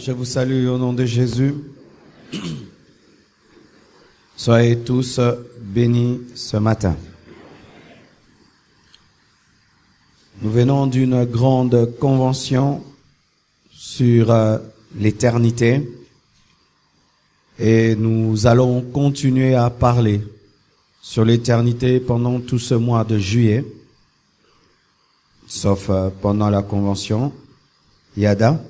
je vous salue au nom de Jésus. Soyez tous bénis ce matin. Nous venons d'une grande convention sur l'éternité et nous allons continuer à parler sur l'éternité pendant tout ce mois de juillet, sauf pendant la convention Yada.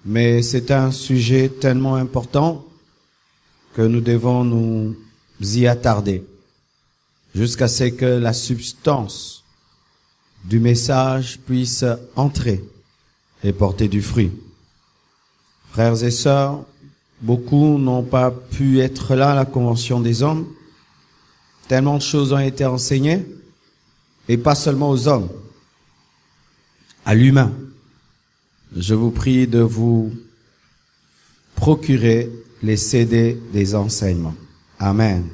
Mais c'est un sujet tellement important que nous devons nous y attarder jusqu'à ce que la substance du message puisse entrer et porter du fruit. Frères et sœurs, beaucoup n'ont pas pu être là à la convention des hommes. Tellement de choses ont été enseignées, et pas seulement aux hommes, à l'humain. Je vous prie de vous procurer les CD des enseignements. Amen.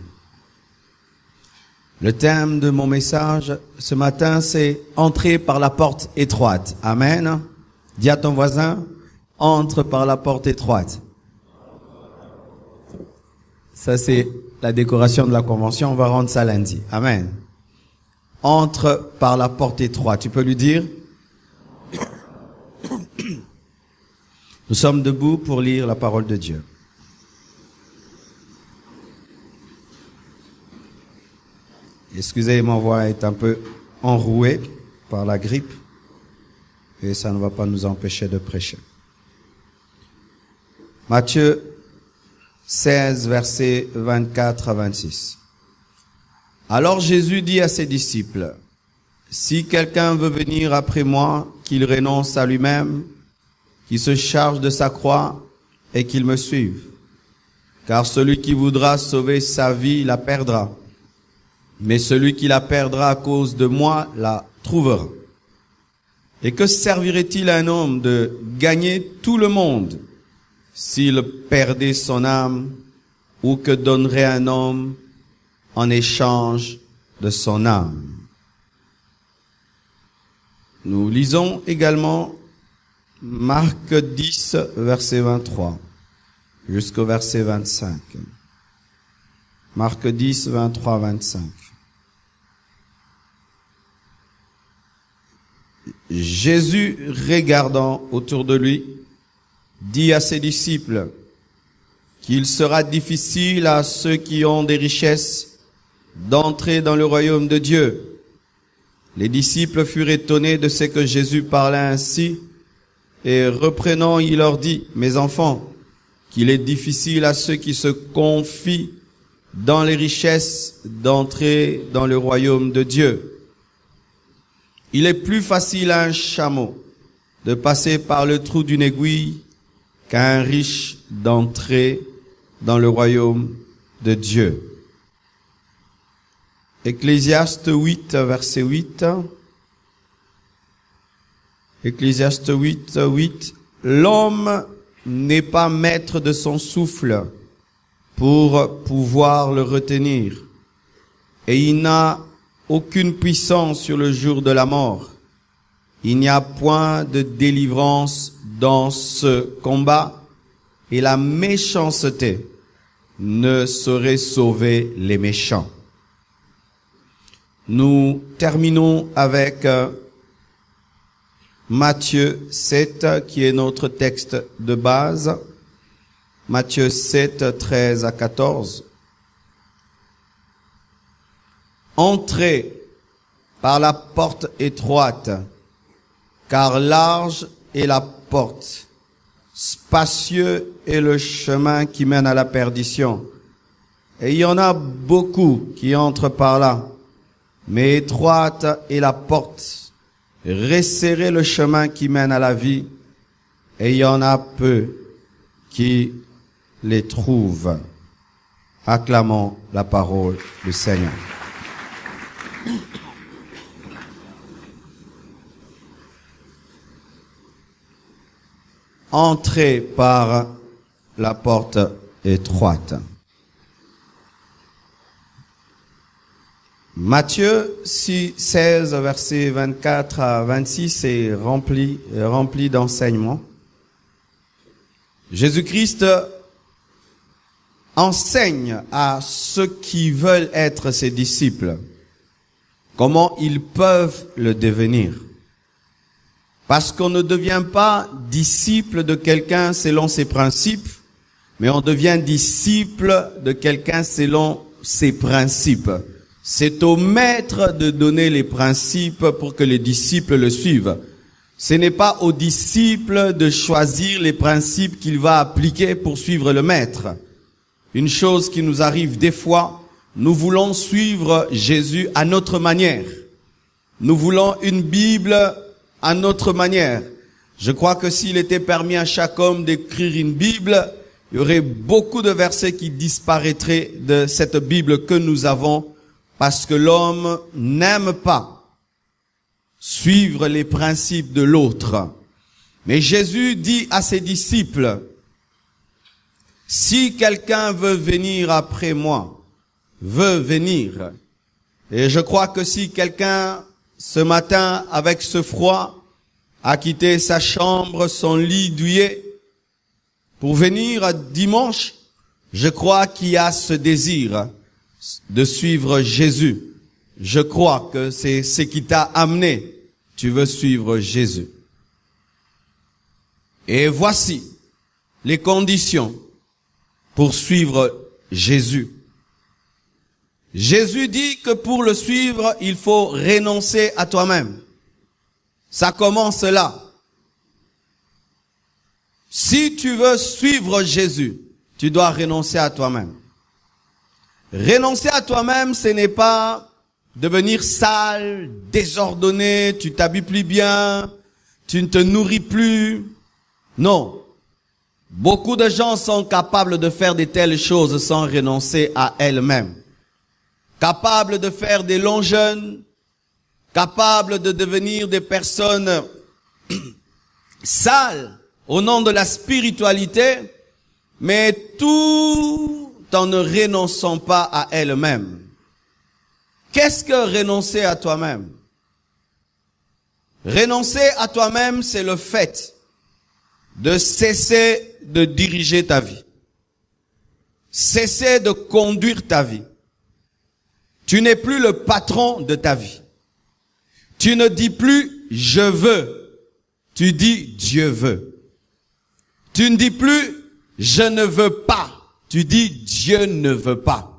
Le thème de mon message ce matin, c'est « Entrer par la porte étroite ». Amen. Dis à ton voisin, « Entre par la porte étroite ». Ça, c'est la décoration de la convention. On va rendre ça lundi. Amen. « Entre par la porte étroite ». Tu peux lui dire? Nous sommes debout pour lire la parole de Dieu. Excusez, ma voix est un peu enrouée par la grippe et ça ne va pas nous empêcher de prêcher. Matthieu 16, versets 24 à 26. Alors Jésus dit à ses disciples, « Si quelqu'un veut venir après moi, qu'il renonce à lui-même, qu'il se charge de sa croix et qu'il me suive. Car celui qui voudra sauver sa vie la perdra. Mais celui qui la perdra à cause de moi la trouvera. Et que servirait-il à un homme de gagner tout le monde s'il perdait son âme, ou que donnerait un homme en échange de son âme? » Nous lisons également Marc 10, verset 23, jusqu'au verset 25. Marc 10, 23, 25. Jésus, regardant autour de lui, dit à ses disciples qu'il sera difficile à ceux qui ont des richesses d'entrer dans le royaume de Dieu. Les disciples furent étonnés de ce que Jésus parlait ainsi, et reprenant, il leur dit, « Mes enfants, qu'il est difficile à ceux qui se confient dans les richesses d'entrer dans le royaume de Dieu. Il est plus facile à un chameau de passer par le trou d'une aiguille qu'à un riche d'entrer dans le royaume de Dieu. » Ecclésiaste 8, verset 8. Ecclésiaste 8, 8. L'homme n'est pas maître de son souffle pour pouvoir le retenir, et il n'a aucune puissance sur le jour de la mort. Il n'y a point de délivrance dans ce combat, et la méchanceté ne saurait sauver les méchants. Nous terminons avec Matthieu 7, qui est notre texte de base. Matthieu 7, 13 à 14. Entrez par la porte étroite, car large est la porte, spacieux est le chemin qui mène à la perdition. Et il y en a beaucoup qui entrent par là. Mais étroite est la porte, resserrez le chemin qui mène à la vie, et il y en a peu qui les trouvent. Acclamons la parole du Seigneur. Entrez par la porte étroite. Matthieu 16, versets 24 à 26 est rempli d'enseignements. Jésus-Christ enseigne à ceux qui veulent être ses disciples comment ils peuvent le devenir. Parce qu'on ne devient pas disciple de quelqu'un selon ses principes, mais on devient disciple de quelqu'un selon ses principes. C'est au maître de donner les principes pour que les disciples le suivent. Ce n'est pas au disciple de choisir les principes qu'il va appliquer pour suivre le maître. Une chose qui nous arrive des fois, nous voulons suivre Jésus à notre manière. Nous voulons une Bible à notre manière. Je crois que s'il était permis à chaque homme d'écrire une Bible, il y aurait beaucoup de versets qui disparaîtraient de cette Bible que nous avons parce que l'homme n'aime pas suivre les principes de l'autre. Mais Jésus dit à ses disciples, si quelqu'un veut venir après moi, veut venir. Et je crois que si quelqu'un, ce matin, avec ce froid, a quitté sa chambre, son lit douillet, pour venir dimanche, je crois qu'il y a ce désir de suivre Jésus. Je crois que c'est ce qui t'a amené. Tu veux suivre Jésus. Et voici les conditions pour suivre Jésus. Jésus dit que pour le suivre, il faut renoncer à toi-même. Ça commence là. Si tu veux suivre Jésus, tu dois renoncer à toi-même. Renoncer à toi-même, ce n'est pas devenir sale, désordonné, tu t'habilles plus bien, tu ne te nourris plus. Non. Beaucoup de gens sont capables de faire de telles choses sans renoncer à elles-mêmes. Capables de faire des longs jeûnes, capables de devenir des personnes sales au nom de la spiritualité, mais tout en ne renonçant pas à elles-mêmes. Qu'est-ce que renoncer à toi-même? Renoncer à toi-même, c'est le fait de cesser de diriger ta vie. Cesser de conduire ta vie. Tu n'es plus le patron de ta vie. Tu ne dis plus « je veux », tu dis « Dieu veut ». Tu ne dis plus « je ne veux pas », tu dis « Dieu ne veut pas ».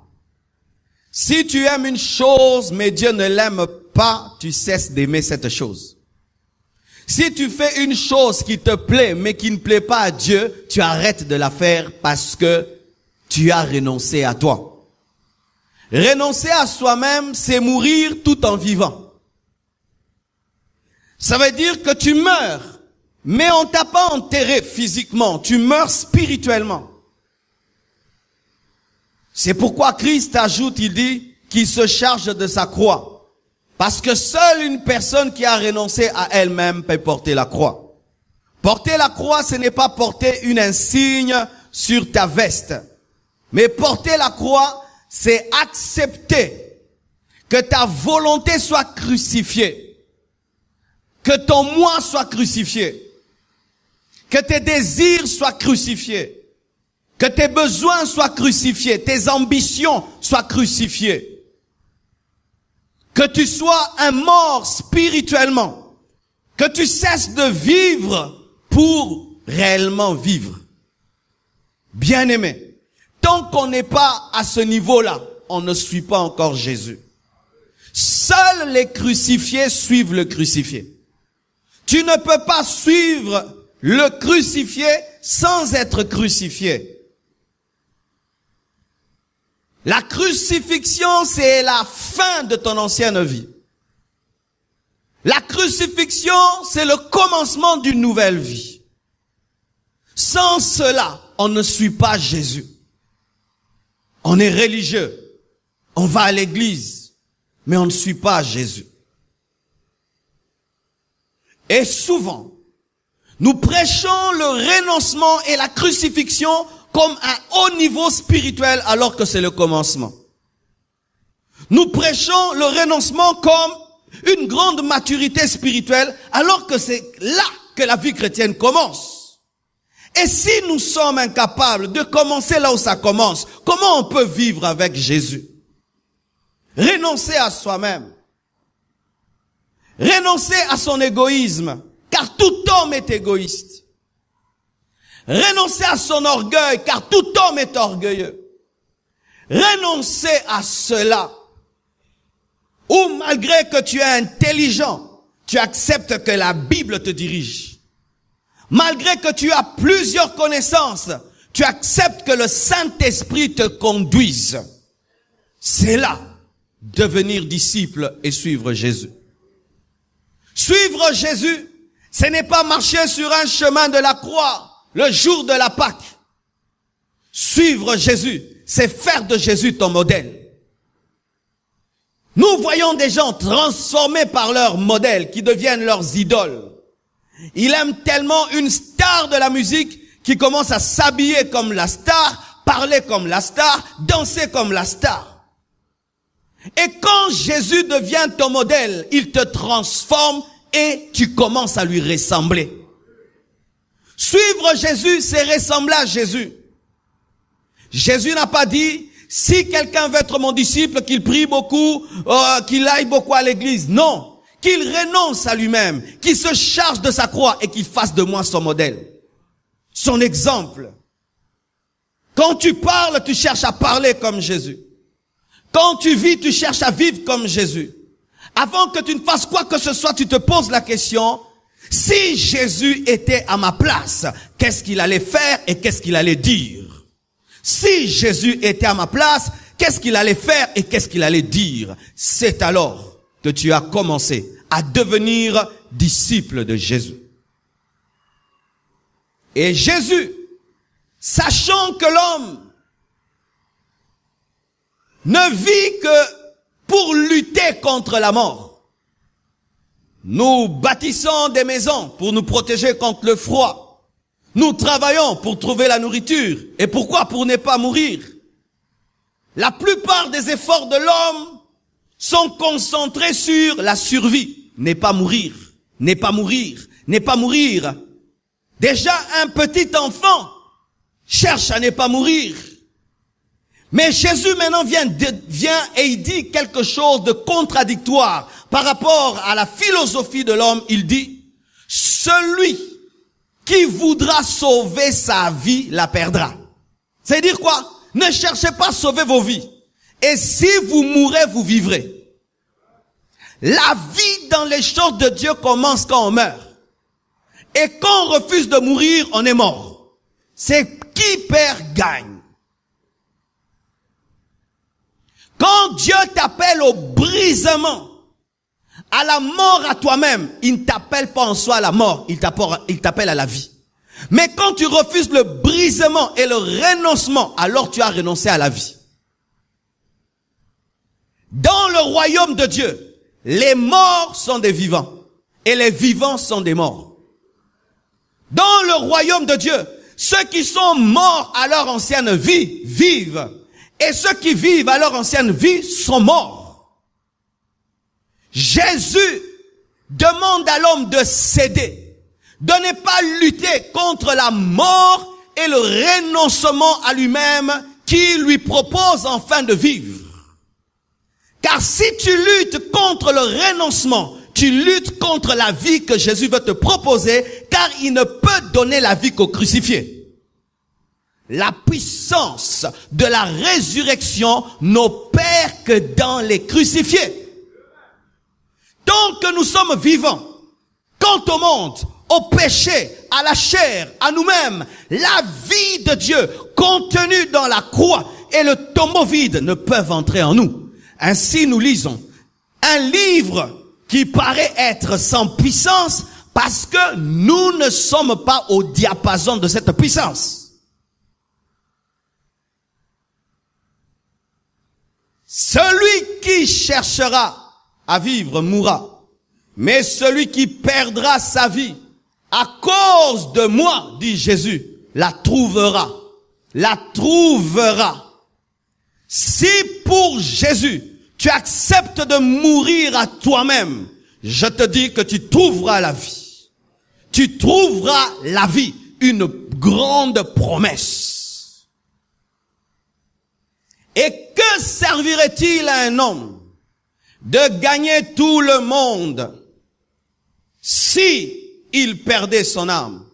Si tu aimes une chose mais Dieu ne l'aime pas, tu cesses d'aimer cette chose. Si tu fais une chose qui te plaît mais qui ne plaît pas à Dieu, tu arrêtes de la faire parce que tu as renoncé à toi. Renoncer à soi-même, c'est mourir tout en vivant. Ça veut dire que tu meurs, mais on t'a pas enterré physiquement, tu meurs spirituellement. C'est pourquoi Christ ajoute, il dit, qu'il se charge de sa croix. Parce que seule une personne qui a renoncé à elle-même peut porter la croix. Porter la croix, ce n'est pas porter une insigne sur ta veste. Mais porter la croix, c'est accepter que ta volonté soit crucifiée. Que ton moi soit crucifié. Que tes désirs soient crucifiés. Que tes besoins soient crucifiés, tes ambitions soient crucifiées. Que tu sois un mort spirituellement. Que tu cesses de vivre pour réellement vivre. Bien-aimé, tant qu'on n'est pas à ce niveau-là, on ne suit pas encore Jésus. Seuls les crucifiés suivent le crucifié. Tu ne peux pas suivre le crucifié sans être crucifié. La crucifixion, c'est la fin de ton ancienne vie. La crucifixion, c'est le commencement d'une nouvelle vie. Sans cela, on ne suit pas Jésus. On est religieux. On va à l'église. Mais on ne suit pas Jésus. Et souvent, nous prêchons le renoncement et la crucifixion comme un haut niveau spirituel alors que c'est le commencement. Nous prêchons le renoncement comme une grande maturité spirituelle alors que c'est là que la vie chrétienne commence. Et si nous sommes incapables de commencer là où ça commence, comment on peut vivre avec Jésus? Renoncer à soi-même. Renoncer à son égoïsme, car tout homme est égoïste. Renoncer à son orgueil, car tout homme est orgueilleux. Renoncer à cela, ou malgré que tu es intelligent, tu acceptes que la Bible te dirige. Malgré que tu as plusieurs connaissances, tu acceptes que le Saint-Esprit te conduise. C'est là, devenir disciple et suivre Jésus. Suivre Jésus, ce n'est pas marcher sur un chemin de la croix le jour de la Pâque. Suivre Jésus, c'est faire de Jésus ton modèle. Nous voyons des gens transformés par leur modèle, qui deviennent leurs idoles. Ils aiment tellement une star de la musique qui commence à s'habiller comme la star, parler comme la star, danser comme la star. Et quand Jésus devient ton modèle, il te transforme et tu commences à lui ressembler. Suivre Jésus, c'est ressembler à Jésus. Jésus n'a pas dit, si quelqu'un veut être mon disciple, qu'il prie beaucoup, qu'il aille beaucoup à l'église. Non. Qu'il renonce à lui-même, qu'il se charge de sa croix et qu'il fasse de moi son modèle. Son exemple. Quand tu parles, tu cherches à parler comme Jésus. Quand tu vis, tu cherches à vivre comme Jésus. Avant que tu ne fasses quoi que ce soit, tu te poses la question, si Jésus était à ma place, qu'est-ce qu'il allait faire et qu'est-ce qu'il allait dire? Si Jésus était à ma place, qu'est-ce qu'il allait faire et qu'est-ce qu'il allait dire? C'est alors que tu as commencé à devenir disciple de Jésus. Et Jésus, sachant que l'homme ne vit que pour lutter contre la mort, nous bâtissons des maisons pour nous protéger contre le froid. Nous travaillons pour trouver la nourriture. Et pourquoi? Pour ne pas mourir. La plupart des efforts de l'homme sont concentrés sur la survie. Ne pas mourir, ne pas mourir, ne pas mourir. Déjà, un petit enfant cherche à ne pas mourir. Mais Jésus maintenant vient et il dit quelque chose de contradictoire par rapport à la philosophie de l'homme. Il dit, celui qui voudra sauver sa vie la perdra. C'est-à-dire quoi? Ne cherchez pas à sauver vos vies. Et si vous mourrez, vous vivrez. La vie dans les choses de Dieu commence quand on meurt. Et quand on refuse de mourir, on est mort. C'est qui perd, gagne. Quand Dieu t'appelle au brisement, à la mort à toi-même, il ne t'appelle pas en soi à la mort, il t'appelle à la vie. Mais quand tu refuses le brisement et le renoncement, alors tu as renoncé à la vie. Dans le royaume de Dieu, les morts sont des vivants et les vivants sont des morts. Dans le royaume de Dieu, ceux qui sont morts à leur ancienne vie vivent et ceux qui vivent à leur ancienne vie sont morts. Jésus demande à l'homme de céder, de ne pas lutter contre la mort et le renoncement à lui-même qui lui propose enfin de vivre. Car si tu luttes contre le renoncement, tu luttes contre la vie que Jésus veut te proposer, car il ne peut donner la vie qu'au crucifié. La puissance de la résurrection n'opère que dans les crucifiés. Tant que nous sommes vivants, quant au monde, au péché, à la chair, à nous-mêmes, la vie de Dieu contenue dans la croix et le tombeau vide ne peuvent entrer en nous. Ainsi, nous lisons un livre qui paraît être sans puissance parce que nous ne sommes pas au diapason de cette puissance. Celui qui cherchera à vivre mourra, mais celui qui perdra sa vie à cause de moi, dit Jésus, la trouvera. La trouvera. Si pour Jésus, tu acceptes de mourir à toi-même, je te dis que tu trouveras la vie. Tu trouveras la vie, une grande promesse. Et que servirait-il à un homme de gagner tout le monde si il perdait son âme?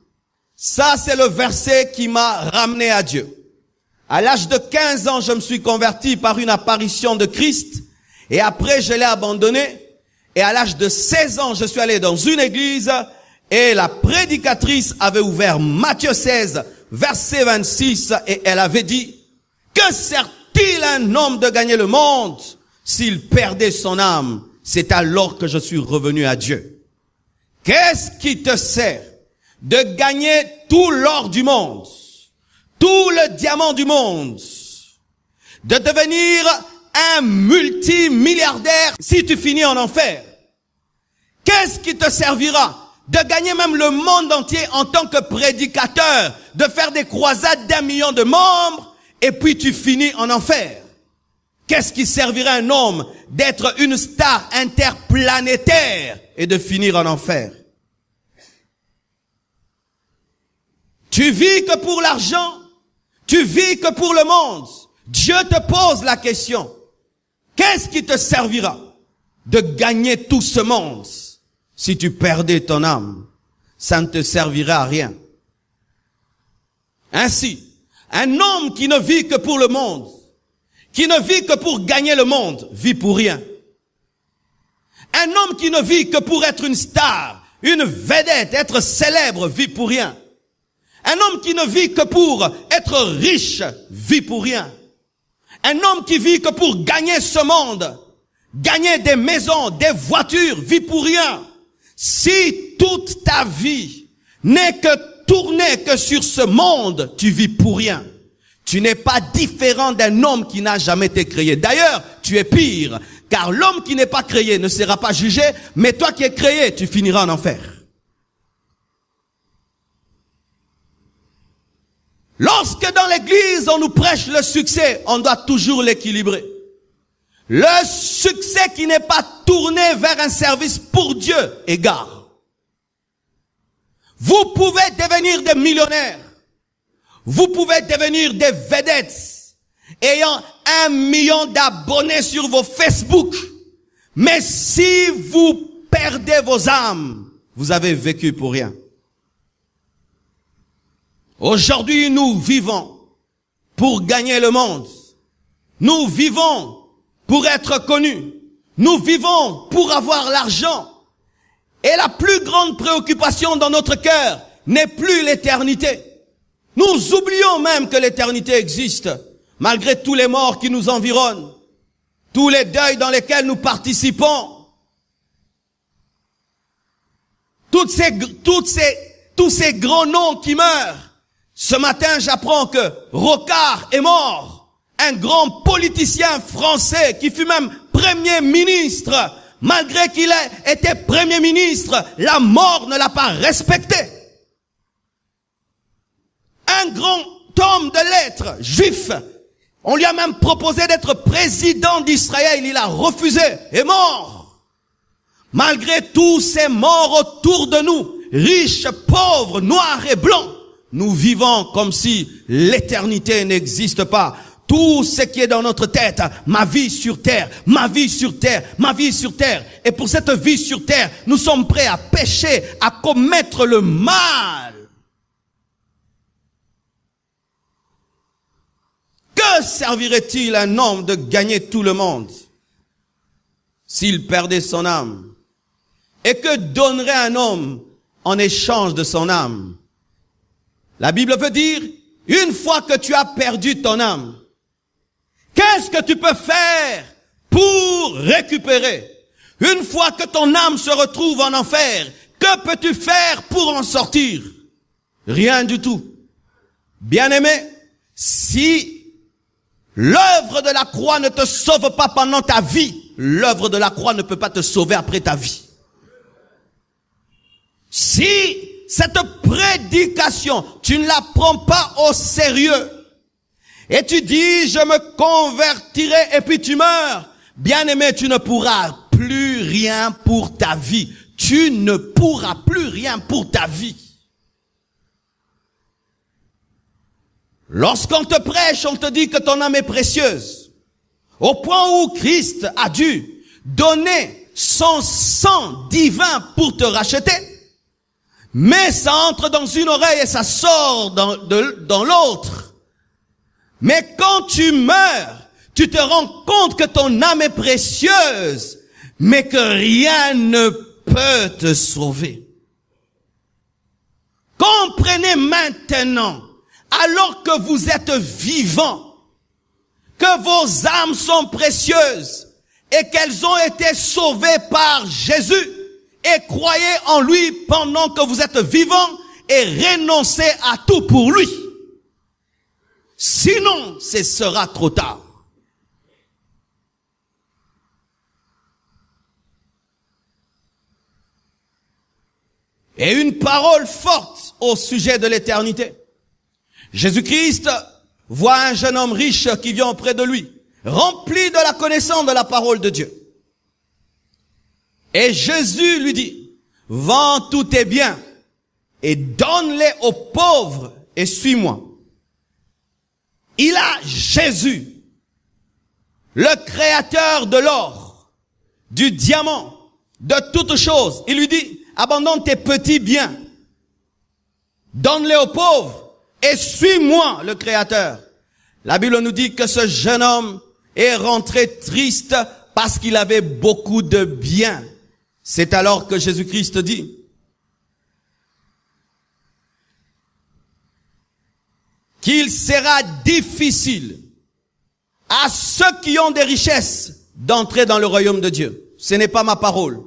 Ça, c'est le verset qui m'a ramené à Dieu. À l'âge de 15 ans, je me suis converti par une apparition de Christ. Et après, je l'ai abandonné. Et à l'âge de 16 ans, je suis allé dans une église. Et la prédicatrice avait ouvert Matthieu 16, verset 26. Et elle avait dit, que sert-il à un homme de gagner le monde s'il perdait son âme? C'est alors que je suis revenu à Dieu. Qu'est-ce qui te sert de gagner tout l'or du monde, tout le diamant du monde, de devenir un multimilliardaire si tu finis en enfer? Qu'est-ce qui te servira de gagner même le monde entier en tant que prédicateur, de faire des croisades d'1 million de membres et puis tu finis en enfer? Qu'est-ce qui servirait à un homme d'être une star interplanétaire et de finir en enfer? Tu vis que pour l'argent, tu vis que pour le monde. Dieu te pose la question. Qu'est-ce qui te servira de gagner tout ce monde si tu perdais ton âme? Ça ne te servira à rien. Ainsi, un homme qui ne vit que pour le monde, qui ne vit que pour gagner le monde, vit pour rien. Un homme qui ne vit que pour être une star, une vedette, être célèbre, vit pour rien. Un homme qui ne vit que pour être riche, vit pour rien. Un homme qui vit que pour gagner ce monde, gagner des maisons, des voitures, vit pour rien. Si toute ta vie n'est que tournée que sur ce monde, tu vis pour rien. Tu n'es pas différent d'un homme qui n'a jamais été créé. D'ailleurs, tu es pire, car l'homme qui n'est pas créé ne sera pas jugé, mais toi qui es créé, tu finiras en enfer. Lorsque dans l'église, on nous prêche le succès, on doit toujours l'équilibrer. Le succès qui n'est pas tourné vers un service pour Dieu, égare. Vous pouvez devenir des millionnaires. Vous pouvez devenir des vedettes, ayant 1 million d'abonnés sur vos Facebook. Mais si vous perdez vos âmes, vous avez vécu pour rien. Aujourd'hui, nous vivons pour gagner le monde. Nous vivons pour être connus. Nous vivons pour avoir l'argent. Et la plus grande préoccupation dans notre cœur n'est plus l'éternité. Nous oublions même que l'éternité existe, malgré tous les morts qui nous environnent, tous les deuils dans lesquels nous participons, tous ces grands noms qui meurent. Ce matin, j'apprends que Rocard est mort, un grand politicien français qui fut même Premier ministre. Malgré qu'il ait été Premier ministre, la mort ne l'a pas respecté. Un grand homme de lettres, juif, on lui a même proposé d'être président d'Israël, il a refusé, est mort. Malgré tous ces morts autour de nous, riches, pauvres, noirs et blancs, nous vivons comme si l'éternité n'existe pas. Tout ce qui est dans notre tête, ma vie sur terre, ma vie sur terre, ma vie sur terre. Et pour cette vie sur terre, nous sommes prêts à pécher, à commettre le mal. Que servirait-il à un homme de gagner tout le monde s'il perdait son âme? Et que donnerait un homme en échange de son âme? La Bible veut dire, une fois que tu as perdu ton âme, qu'est-ce que tu peux faire pour récupérer? Une fois que ton âme se retrouve en enfer, que peux-tu faire pour en sortir? Rien du tout. Bien-aimé, si l'œuvre de la croix ne te sauve pas pendant ta vie, l'œuvre de la croix ne peut pas te sauver après ta vie. Si cette prédication, tu ne la prends pas au sérieux, et tu dis, je me convertirai, et puis tu meurs, bien-aimé, tu ne pourras plus rien pour ta vie. Tu ne pourras plus rien pour ta vie. Lorsqu'on te prêche, on te dit que ton âme est précieuse, au point où Christ a dû donner son sang divin pour te racheter, mais ça entre dans une oreille et ça sort dans l'autre. Mais quand tu meurs, tu te rends compte que ton âme est précieuse, mais que rien ne peut te sauver. Comprenez maintenant, alors que vous êtes vivants, que vos âmes sont précieuses et qu'elles ont été sauvées par Jésus, et croyez en lui pendant que vous êtes vivants et renoncez à tout pour lui. Sinon, ce sera trop tard. Et une parole forte au sujet de l'éternité. Jésus-Christ voit un jeune homme riche qui vient auprès de lui, rempli de la connaissance de la parole de Dieu. Et Jésus lui dit, vends tous tes biens et donne-les aux pauvres et suis-moi. Il a Jésus, le créateur de l'or, du diamant, de toutes choses. Il lui dit, abandonne tes petits biens, donne-les aux pauvres et suis-moi, le créateur. La Bible nous dit que ce jeune homme est rentré triste parce qu'il avait beaucoup de biens. C'est alors que Jésus-Christ dit, qu'il sera difficile à ceux qui ont des richesses d'entrer dans le royaume de Dieu. Ce n'est pas ma parole.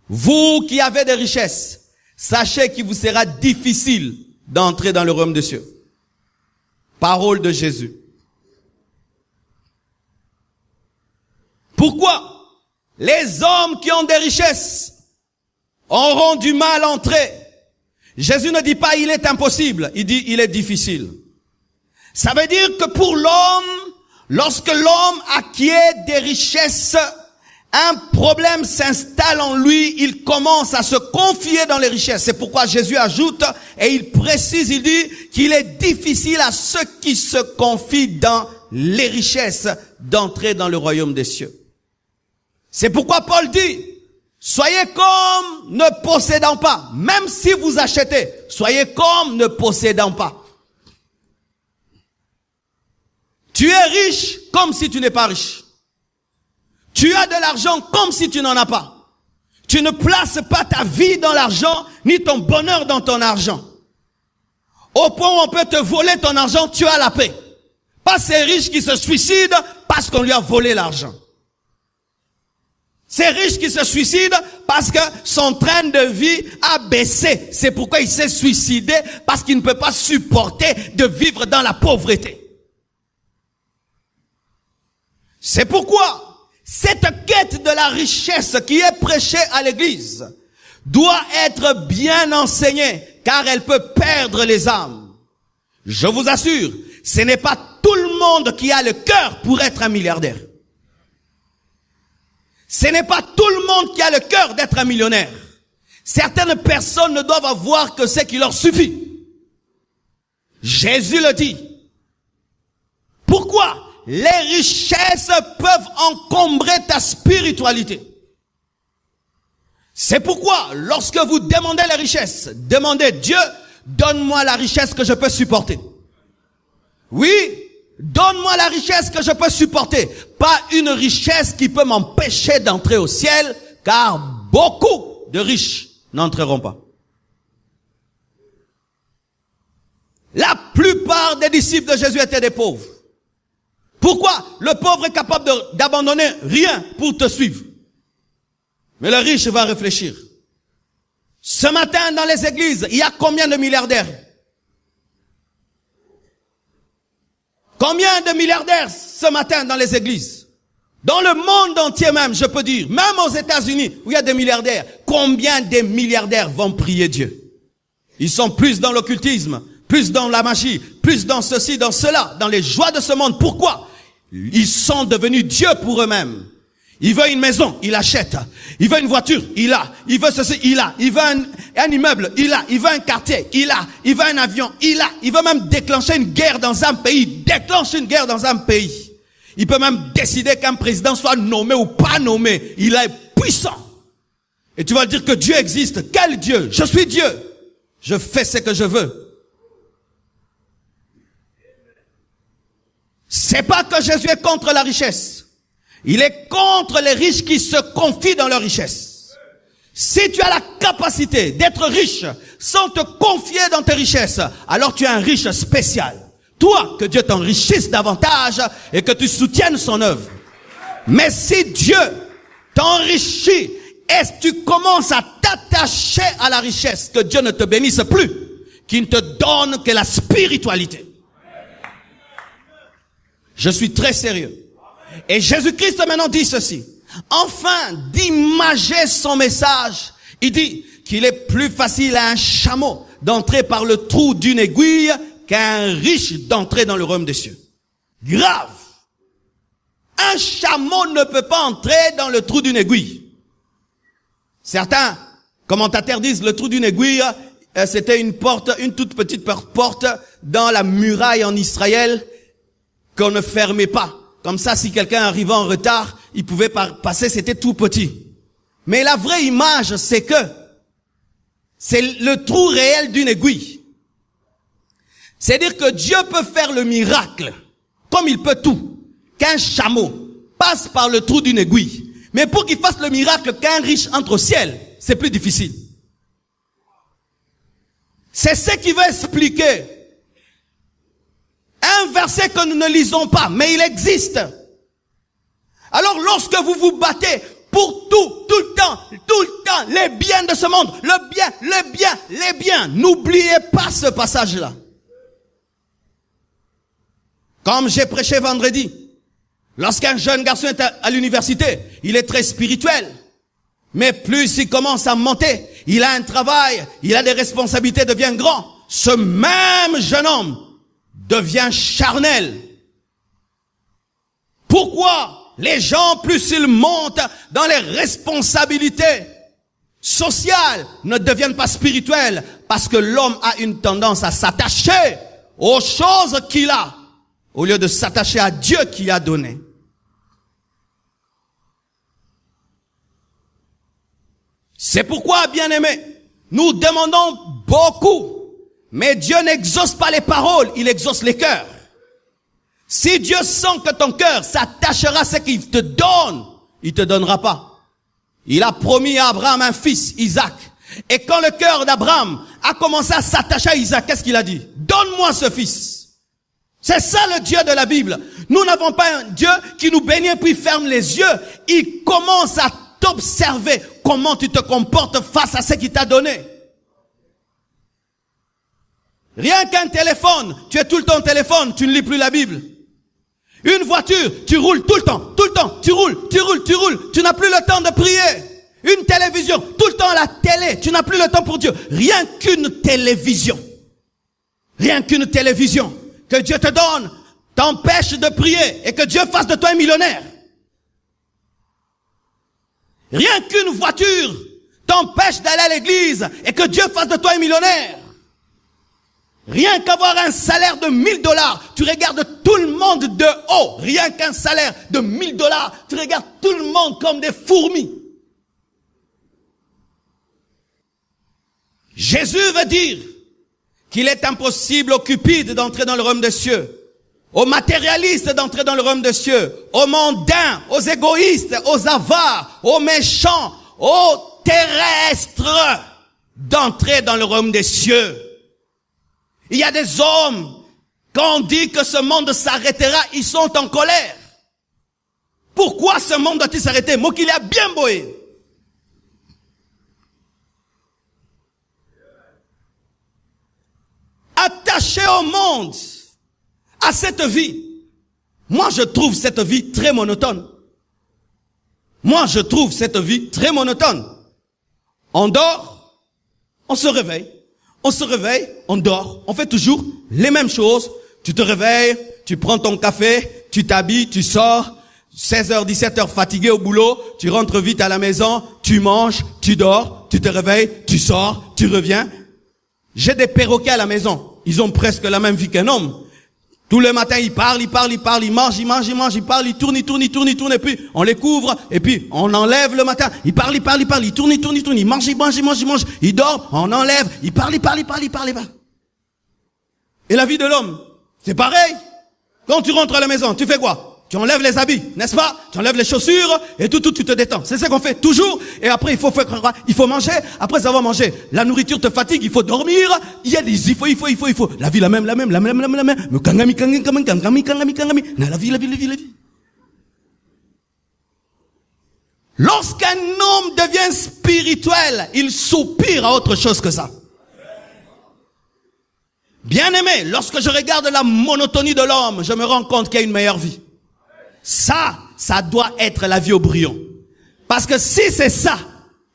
Vous qui avez des richesses, sachez qu'il vous sera difficile d'entrer dans le royaume des cieux. Parole de Jésus. Pourquoi? Les hommes qui ont des richesses auront du mal à entrer. Jésus ne dit pas il est impossible, il dit il est difficile. Ça veut dire que pour l'homme, lorsque l'homme acquiert des richesses, un problème s'installe en lui, il commence à se confier dans les richesses. C'est pourquoi Jésus ajoute et il précise, il dit qu'il est difficile à ceux qui se confient dans les richesses d'entrer dans le royaume des cieux. C'est pourquoi Paul dit, soyez comme ne possédant pas. Même si vous achetez, soyez comme ne possédant pas. Tu es riche comme si tu n'es pas riche. Tu as de l'argent comme si tu n'en as pas. Tu ne places pas ta vie dans l'argent, ni ton bonheur dans ton argent. Au point où on peut te voler ton argent, tu as la paix. Pas ces riches qui se suicident parce qu'on lui a volé l'argent. Ces riches qui se suicident parce que son train de vie a baissé. C'est pourquoi il s'est suicidé, parce qu'il ne peut pas supporter de vivre dans la pauvreté. C'est pourquoi cette quête de la richesse qui est prêchée à l'église doit être bien enseignée, car elle peut perdre les âmes. Je vous assure, ce n'est pas tout le monde qui a le cœur pour être un milliardaire. Ce n'est pas tout le monde qui a le cœur d'être un millionnaire. Certaines personnes ne doivent avoir que ce qui leur suffit. Jésus le dit. Pourquoi? Les richesses peuvent encombrer ta spiritualité. C'est pourquoi, lorsque vous demandez les richesses, demandez, Dieu, donne-moi la richesse que je peux supporter. Oui, donne-moi la richesse que je peux supporter. Pas une richesse qui peut m'empêcher d'entrer au ciel, car beaucoup de riches n'entreront pas. La plupart des disciples de Jésus étaient des pauvres. Pourquoi? Le pauvre est capable d'abandonner rien pour te suivre. Mais le riche va réfléchir. Ce matin, dans les églises, il y a combien de milliardaires? Combien de milliardaires ce matin dans les églises? Dans le monde entier même, je peux dire, même aux États-Unis, où il y a des milliardaires, combien de milliardaires vont prier Dieu? Ils sont plus dans l'occultisme, plus dans la magie, plus dans ceci, dans cela, dans les joies de ce monde. Pourquoi? Ils sont devenus Dieu pour eux-mêmes. Il veut une maison, il achète. Il veut une voiture, il a. Il veut ceci, il a. Il veut un immeuble, il a. Il veut un quartier, il a. Il veut un avion, il a. Il veut même déclencher une guerre dans un pays. Déclenche une guerre dans un pays. Il peut même décider qu'un président soit nommé ou pas nommé. Il est puissant. Et tu vas dire que Dieu existe. Quel Dieu? Je suis Dieu. Je fais ce que je veux. C'est pas que Jésus est contre la richesse. Il est contre les riches qui se confient dans leur richesse. Si tu as la capacité d'être riche sans te confier dans tes richesses, alors tu es un riche spécial. Toi, que Dieu t'enrichisse davantage et que tu soutiennes son œuvre. Mais si Dieu t'enrichit et tu commences à t'attacher à la richesse, que Dieu ne te bénisse plus, qu'il ne te donne que la spiritualité. Je suis très sérieux. Et Jésus-Christ maintenant dit ceci. Enfin d'imager son message, il dit qu'il est plus facile à un chameau d'entrer par le trou d'une aiguille qu'à un riche d'entrer dans le royaume des cieux. Grave. Un chameau ne peut pas entrer dans le trou d'une aiguille. Certains commentateurs disent le trou d'une aiguille, c'était une porte, une toute petite porte dans la muraille en Israël qu'on ne fermait pas. Comme ça, si quelqu'un arrivait en retard, il pouvait passer, c'était tout petit. Mais la vraie image, c'est que c'est le trou réel d'une aiguille. C'est-à-dire que Dieu peut faire le miracle, comme il peut tout, qu'un chameau passe par le trou d'une aiguille. Mais pour qu'il fasse le miracle qu'un riche entre au ciel, c'est plus difficile. C'est ce qui veut expliquer un verset que nous ne lisons pas, mais il existe. Alors lorsque vous vous battez pour tout le temps, les biens de ce monde, les biens, n'oubliez pas ce passage-là. Comme j'ai prêché vendredi, lorsqu'un jeune garçon est à l'université, il est très spirituel. Mais plus il commence à monter, il a un travail, il a des responsabilités, devient grand. Ce même jeune homme devient charnel. Pourquoi les gens, plus ils montent dans les responsabilités sociales, ne deviennent pas spirituels? Parce que l'homme a une tendance à s'attacher aux choses qu'il a, au lieu de s'attacher à Dieu qui a donné. C'est pourquoi, bien-aimés, nous demandons beaucoup. Mais Dieu n'exauce pas les paroles, il exauce les cœurs. Si Dieu sent que ton cœur s'attachera à ce qu'il te donne, il te donnera pas. Il a promis à Abraham un fils, Isaac. Et quand le cœur d'Abraham a commencé à s'attacher à Isaac, qu'est-ce qu'il a dit? Donne-moi ce fils. C'est ça le Dieu de la Bible. Nous n'avons pas un Dieu qui nous bénit puis ferme les yeux. Il commence à t'observer comment tu te comportes face à ce qu'il t'a donné. Rien qu'un téléphone, tu es tout le temps au téléphone, tu ne lis plus la Bible. Une voiture, tu roules tout le temps, tu roules, tu n'as plus le temps de prier. Une télévision, tout le temps à la télé, tu n'as plus le temps pour Dieu. Rien qu'une télévision, que Dieu te donne, t'empêche de prier et que Dieu fasse de toi un millionnaire. Rien qu'une voiture t'empêche d'aller à l'église et que Dieu fasse de toi un millionnaire. Rien qu'avoir un salaire de $1000, tu regardes tout le monde de haut. Rien qu'un salaire de $1000, tu regardes tout le monde comme des fourmis. Jésus veut dire qu'il est impossible aux cupides d'entrer dans le royaume des cieux, aux matérialistes d'entrer dans le royaume des cieux, aux mondains, aux égoïstes, aux avares, aux méchants, aux terrestres d'entrer dans le royaume des cieux. Il y a des hommes, quand on dit que ce monde s'arrêtera, ils sont en colère. Pourquoi ce monde doit-il s'arrêter? Moi qu'il a bien boé. Attaché au monde, à cette vie. Moi je trouve cette vie très monotone. On dort, on se réveille. On dort, on fait toujours les mêmes choses. Tu te réveilles, tu prends ton café, tu t'habilles, tu sors. 16h, 17h, fatigué au boulot, tu rentres vite à la maison, tu manges, tu dors, tu te réveilles, tu sors, tu reviens. J'ai des perroquets à la maison. Ils ont presque la même vie qu'un homme. Tous les matins, ils parlent, ils mangent, ils parlent, ils tournent, et puis on les couvre, et puis on enlève le matin. Ils parlent, ils tournent, ils mangent, ils dorment, on enlève, ils parlent. Et la vie de l'homme, c'est pareil. Quand tu rentres à la maison, tu fais quoi? Tu enlèves les habits, n'est-ce pas? Tu enlèves les chaussures et tout, tu te détends. C'est ça qu'on fait toujours. Et après, il faut manger. Après avoir mangé, la nourriture te fatigue, il faut dormir. Il y a des, il faut. La vie, la même. Mais kangami. La vie. Lorsqu'un homme devient spirituel, il soupire à autre chose que ça. Bien aimé, lorsque je regarde la monotonie de l'homme, je me rends compte qu'il y a une meilleure vie. Ça doit être la vie au brillant. Parce que si c'est ça,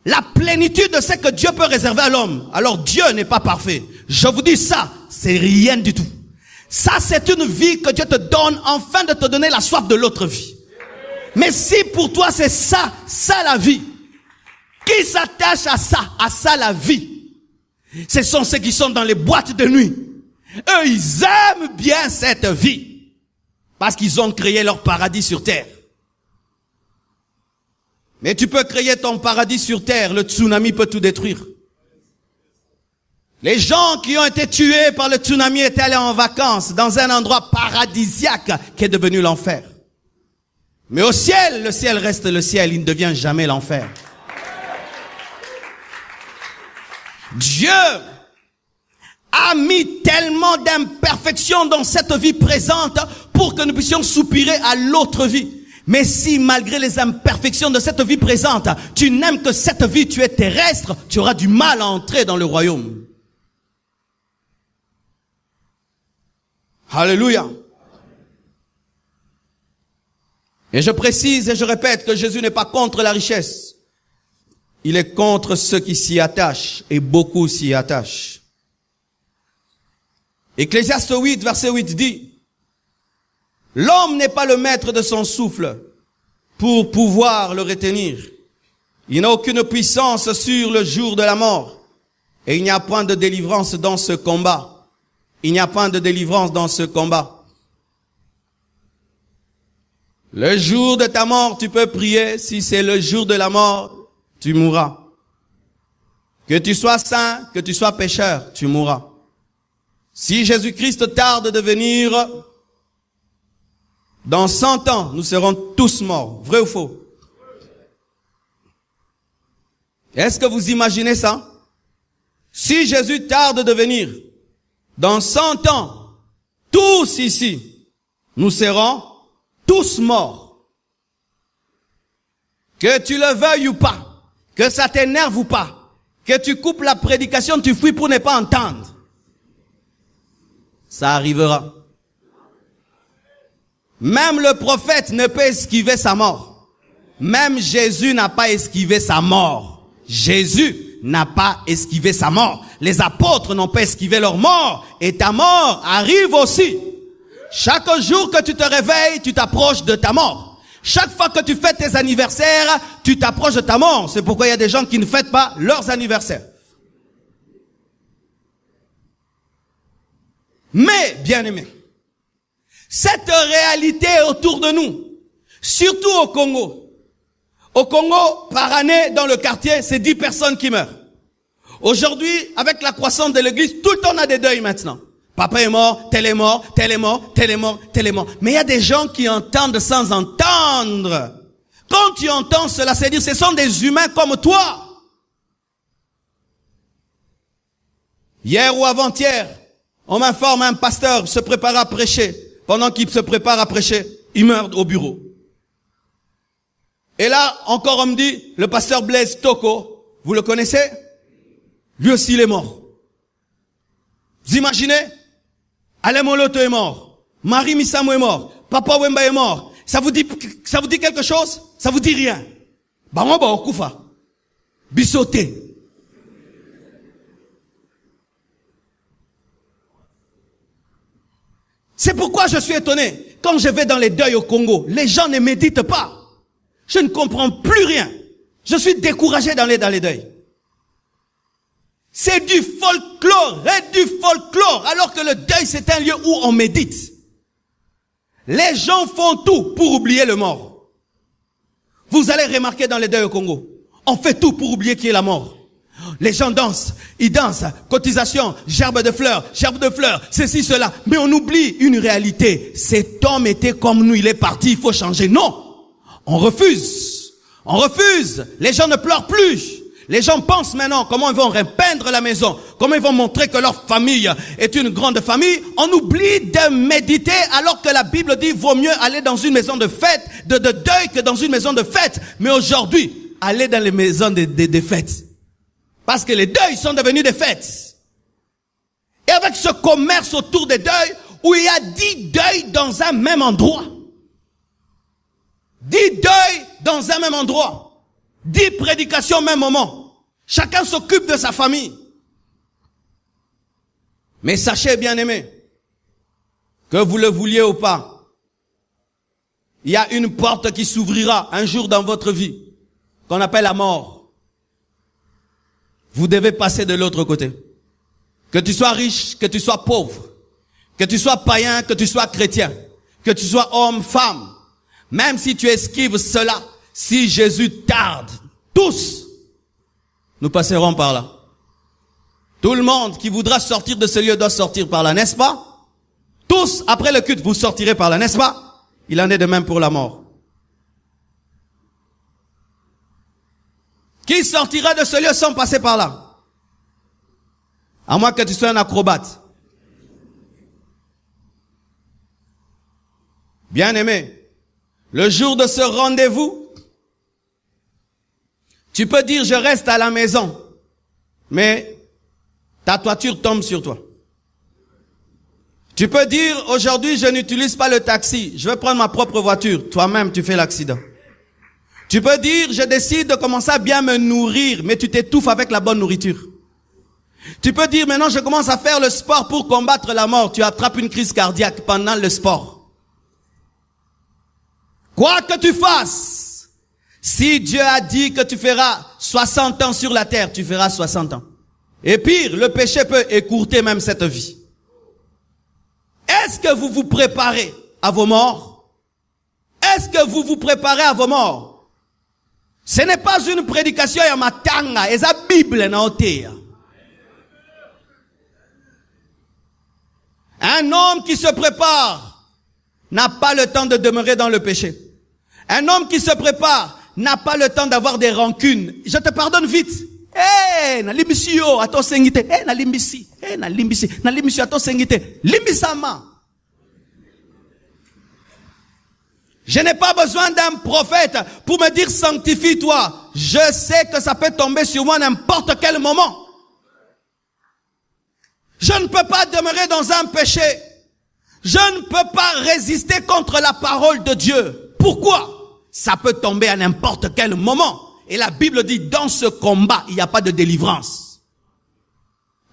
la plénitude de ce que Dieu peut réserver à l'homme, alors Dieu n'est pas parfait. Je vous dis ça, c'est rien du tout. Ça, c'est une vie que Dieu te donne afin de te donner la soif de l'autre vie. Mais si pour toi c'est ça la vie, qui s'attache à ça la vie? Ce sont ceux qui sont dans les boîtes de nuit. Eux, ils aiment bien cette vie. Parce qu'ils ont créé leur paradis sur terre. Mais tu peux créer ton paradis sur terre, le tsunami peut tout détruire. Les gens qui ont été tués par le tsunami étaient allés en vacances dans un endroit paradisiaque qui est devenu l'enfer. Mais au ciel, le ciel reste le ciel, il ne devient jamais l'enfer. Dieu a mis tellement d'imperfections dans cette vie présente pour que nous puissions soupirer à l'autre vie. Mais si malgré les imperfections de cette vie présente, tu n'aimes que cette vie, tu es terrestre, tu auras du mal à entrer dans le royaume. Alléluia. Et je précise et je répète que Jésus n'est pas contre la richesse. Il est contre ceux qui s'y attachent, et beaucoup s'y attachent. Ecclésiaste 8, verset 8 dit, « L'homme n'est pas le maître de son souffle pour pouvoir le retenir. Il n'a aucune puissance sur le jour de la mort. Et il n'y a point de délivrance dans ce combat. Il n'y a point de délivrance dans ce combat. Le jour de ta mort, tu peux prier. Si c'est le jour de la mort, tu mourras. Que tu sois saint, que tu sois pécheur, tu mourras. Si Jésus-Christ tarde de venir, dans 100 ans, nous serons tous morts. Vrai ou faux? Est-ce que vous imaginez ça? Si Jésus tarde de venir, dans 100 ans, tous ici, nous serons tous morts. Que tu le veuilles ou pas, que ça t'énerve ou pas, que tu coupes la prédication, tu fuis pour ne pas entendre. Ça arrivera. Même le prophète ne peut esquiver sa mort. Même Jésus n'a pas esquivé sa mort. Jésus n'a pas esquivé sa mort. Les apôtres n'ont pas esquivé leur mort. Et ta mort arrive aussi. Chaque jour que tu te réveilles, tu t'approches de ta mort. Chaque fois que tu fêtes tes anniversaires, tu t'approches de ta mort. C'est pourquoi il y a des gens qui ne fêtent pas leurs anniversaires. Mais, bien-aimés, cette réalité autour de nous, surtout au Congo. Au Congo, par année, dans le quartier, c'est 10 personnes qui meurent. Aujourd'hui, avec la croissance de l'église, tout le temps on a des deuils maintenant. Papa est mort, tel est mort, tel est mort, tel est mort, tel est mort. Mais il y a des gens qui entendent sans entendre. Quand tu entends cela, c'est dire, ce sont des humains comme toi. Hier ou avant-hier, on m'informe, un pasteur se prépare à prêcher. Pendant qu'il se prépare à prêcher, il meurt au bureau. Et là, encore on me dit, le pasteur Blaise Toko, vous le connaissez? Lui aussi il est mort. Vous imaginez? Alain Moloto est mort. Marie Misamo est mort. Papa Wemba est mort. Ça vous dit quelque chose? Ça vous dit rien? Bango ba okufa. Bisoté. C'est pourquoi je suis étonné. quand je vais dans les deuils au Congo, les gens ne méditent pas. Je ne comprends plus rien. Je suis découragé dans les deuils. C'est du folklore, alors que le deuil, c'est un lieu où on médite. Les gens font tout pour oublier le mort. Vous allez remarquer dans les deuils au Congo, on fait tout pour oublier qui est la mort. Les gens dansent, ils dansent, cotisation, gerbe de fleurs, ceci, cela. Mais on oublie une réalité. Cet homme était comme nous, il est parti, il faut changer. Non, on refuse. Les gens ne pleurent plus. Les gens pensent maintenant comment ils vont repeindre la maison, comment ils vont montrer que leur famille est une grande famille. On oublie de méditer alors que la Bible dit vaut mieux aller dans une maison de fête, de deuil que dans une maison de fête. Mais aujourd'hui, allez dans les maisons de fêtes. Parce que les deuils sont devenus des fêtes. Et avec ce commerce autour des deuils, où il y a 10 deuils dans un même endroit. 10 deuils dans un même endroit. 10 prédications au même moment. Chacun s'occupe de sa famille. Mais sachez, bien-aimés, que vous le vouliez ou pas, il y a une porte qui s'ouvrira un jour dans votre vie, qu'on appelle la mort. Vous devez passer de l'autre côté. Que tu sois riche, que tu sois pauvre, que tu sois païen, que tu sois chrétien, que tu sois homme, femme, même si tu esquives cela, si Jésus tarde, tous, nous passerons par là. Tout le monde qui voudra sortir de ce lieu doit sortir par là, n'est-ce pas? Tous, après le culte, vous sortirez par là, n'est-ce pas? Il en est de même pour la mort. Qui sortira de ce lieu sans passer par là? À moins que tu sois un acrobate. Bien-aimé, le jour de ce rendez-vous, tu peux dire je reste à la maison, mais ta toiture tombe sur toi. Tu peux dire aujourd'hui je n'utilise pas le taxi, je vais prendre ma propre voiture, toi-même tu fais l'accident. Tu peux dire je décide de commencer à bien me nourrir, mais tu t'étouffes avec la bonne nourriture. Tu peux dire maintenant je commence à faire le sport pour combattre la mort, tu attrapes une crise cardiaque pendant le sport. Quoi que tu fasses, si Dieu a dit que tu feras 60 ans sur la terre, tu feras 60 ans. Et pire, le péché peut écourter même cette vie. Est-ce que vous vous préparez à vos morts? Est-ce que vous vous préparez à vos morts? Ce n'est pas une prédication ya matanga, et la Bible na otea. Un homme qui se prépare n'a pas le temps de demeurer dans le péché. Un homme qui se prépare n'a pas le temps d'avoir des rancunes. Je te pardonne vite. Na limbisi yo ato sengite. Na limbisi. Na limbisi ato sengite. Limbisama. Je n'ai pas besoin d'un prophète pour me dire sanctifie-toi. Je sais que ça peut tomber sur moi n'importe quel moment. Je ne peux pas demeurer dans un péché. Je ne peux pas résister contre la parole de Dieu. Pourquoi? Ça peut tomber à n'importe quel moment. Et la Bible dit, dans ce combat, il n'y a pas de délivrance.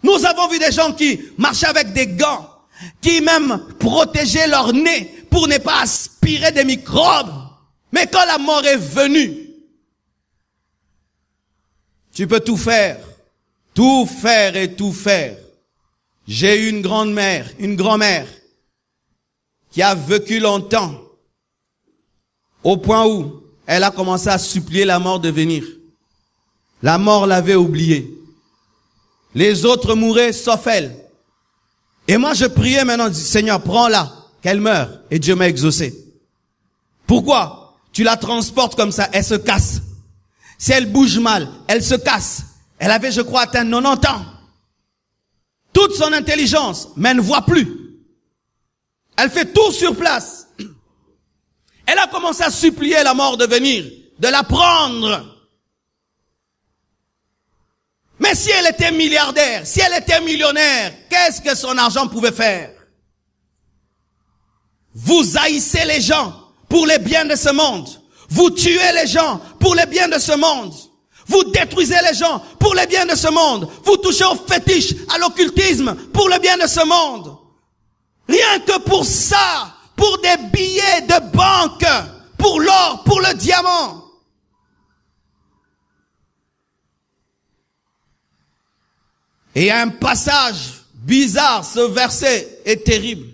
Nous avons vu des gens qui marchaient avec des gants, qui même protégeaient leur nez pour ne pas aspirer des microbes. Mais quand la mort est venue, tu peux tout faire et tout faire. J'ai eu une grand-mère qui a vécu longtemps, au point où elle a commencé à supplier la mort de venir. La mort l'avait oubliée. Les autres mouraient sauf elle. Et moi je priais maintenant, je dis, Seigneur, prends-la, qu'elle meure. Et Dieu m'a exaucé. Pourquoi? Tu la transportes comme ça, elle se casse. Si elle bouge mal, elle se casse. Elle avait, je crois, atteint 90 ans. Toute son intelligence, mais elle ne voit plus. Elle fait tout sur place. Elle a commencé à supplier la mort de venir, de la prendre. Mais si elle était milliardaire, si elle était millionnaire, qu'est-ce que son argent pouvait faire? Vous haïssez les gens pour les biens de ce monde. Vous tuez les gens pour les biens de ce monde. Vous détruisez les gens pour les biens de ce monde. Vous touchez au fétiche, à l'occultisme pour le bien de ce monde. Rien que pour ça, pour des billets de banque, pour l'or, pour le diamant. Et il y a un passage bizarre, ce verset est terrible.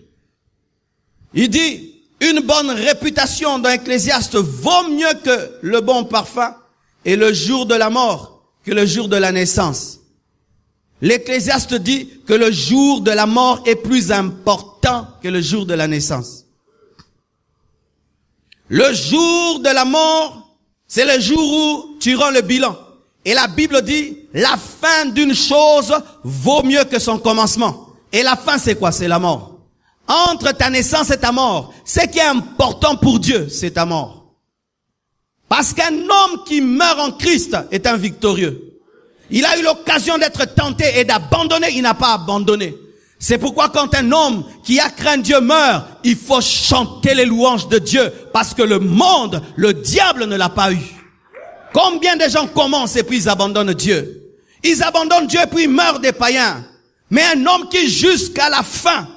Il dit, une bonne réputation dans Ecclésiaste vaut mieux que le bon parfum et le jour de la mort que le jour de la naissance. L'Ecclésiaste dit que le jour de la mort est plus important que le jour de la naissance. Le jour de la mort, c'est le jour où tu rends le bilan. Et la Bible dit, la fin d'une chose vaut mieux que son commencement. Et la fin, c'est quoi? C'est la mort. Entre ta naissance et ta mort, ce qui est important pour Dieu, c'est ta mort. Parce qu'un homme qui meurt en Christ est un victorieux. Il a eu l'occasion d'être tenté et d'abandonner, il n'a pas abandonné. C'est pourquoi quand un homme qui a craint Dieu meurt, il faut chanter les louanges de Dieu. Parce que le monde, le diable ne l'a pas eu. Combien de gens commencent et puis ils abandonnent Dieu? Ils abandonnent Dieu et puis ils meurent des païens. Mais un homme qui jusqu'à la fin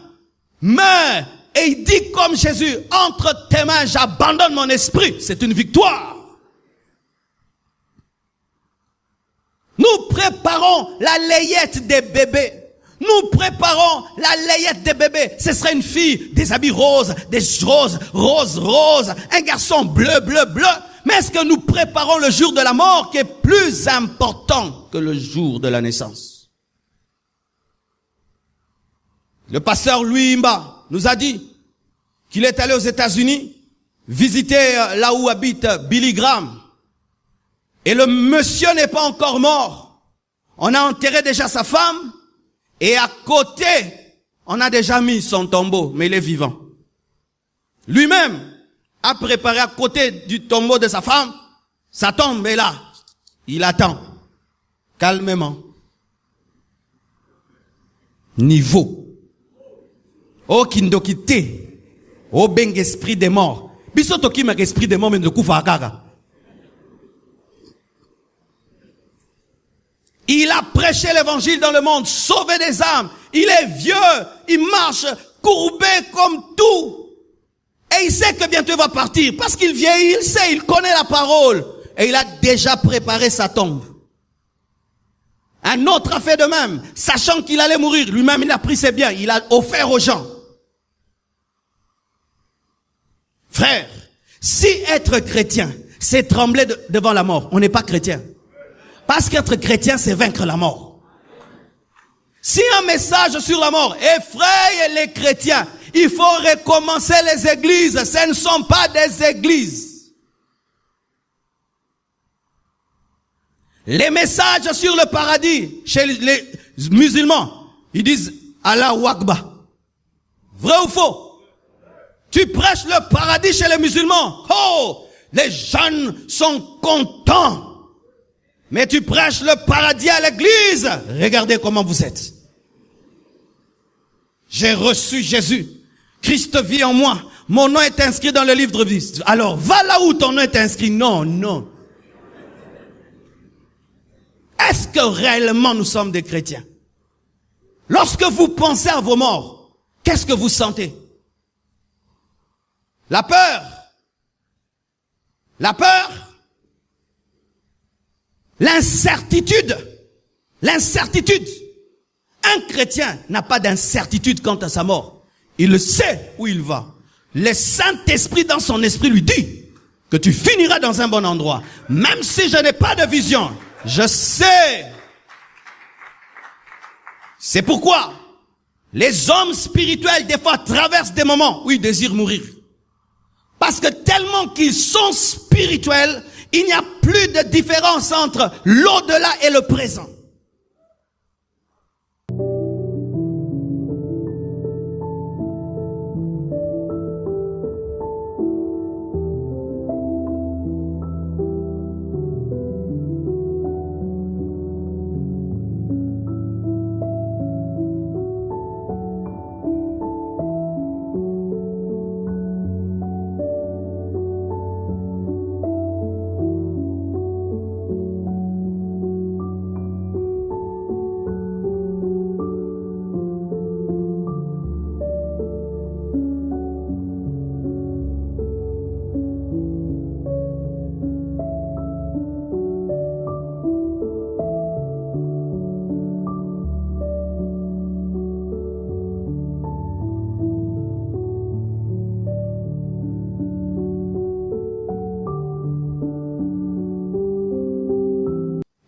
meurt et il dit comme Jésus, entre tes mains j'abandonne mon esprit, c'est une victoire. Nous préparons la layette des bébés. Nous préparons la layette des bébés. Ce serait une fille, des habits roses, des roses, un garçon bleu. Mais est-ce que nous préparons le jour de la mort qui est plus important que le jour de la naissance? Le pasteur Louis Imba nous a dit qu'il est allé aux États-Unis visiter là où habite Billy Graham. Et le monsieur n'est pas encore mort. On a enterré déjà sa femme. Et à côté, on a déjà mis son tombeau, mais il est vivant. Lui-même a préparé à côté du tombeau de sa femme, sa tombe est là. Il attend, calmement. Niveau. Oh kindokite. Oh beng esprit des morts. Bisoto ki mek esprit des morts, mais ne koufa akaga. Il a prêché l'évangile dans le monde, sauvé des âmes. Il est vieux, il marche courbé comme tout. Et il sait que bientôt il va partir. Parce qu'il vieillit, il sait, il connaît la parole. Et il a déjà préparé sa tombe. Un autre a fait de même. Sachant qu'il allait mourir, lui-même il a pris ses biens, il a offert aux gens. Frère, si être chrétien, c'est trembler devant la mort, on n'est pas chrétien. Parce qu'être chrétien, c'est vaincre la mort. Si un message sur la mort effraie les chrétiens, il faut recommencer les églises. Ce ne sont pas des églises. Les messages sur le paradis, chez les musulmans, ils disent Allahu Akbar. Vrai ou faux? Tu prêches le paradis chez les musulmans. Oh, les jeunes sont contents. Mais tu prêches le paradis à l'église. Regardez comment vous êtes. J'ai reçu Jésus. Christ vit en moi. Mon nom est inscrit dans le livre de vie. Alors, va là où ton nom est inscrit. Non, non. Est-ce que réellement nous sommes des chrétiens? Lorsque vous pensez à vos morts, qu'est-ce que vous sentez? La peur. La peur. L'incertitude. L'incertitude. Un chrétien n'a pas d'incertitude quant à sa mort. Il sait où il va. Le Saint-Esprit dans son esprit lui dit que tu finiras dans un bon endroit. Même si je n'ai pas de vision, je sais. C'est pourquoi les hommes spirituels des fois traversent des moments où ils désirent mourir. Parce que tellement qu'ils sont spirituels, il n'y a plus de différence entre l'au-delà et le présent.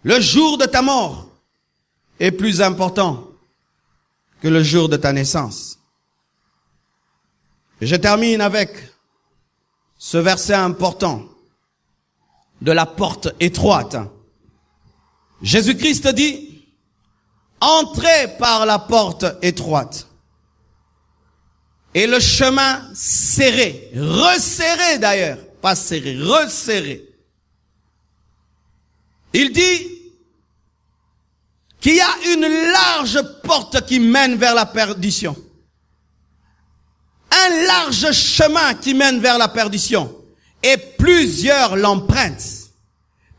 le jour de ta mort est plus important que le jour de ta naissance. Et je termine avec ce verset important de la porte étroite. Jésus-Christ dit, entrez par la porte étroite. Et le chemin serré, resserré d'ailleurs, pas serré, resserré. Il dit qu'il y a une large porte qui mène vers la perdition. Un large chemin qui mène vers la perdition. Et plusieurs l'empruntent.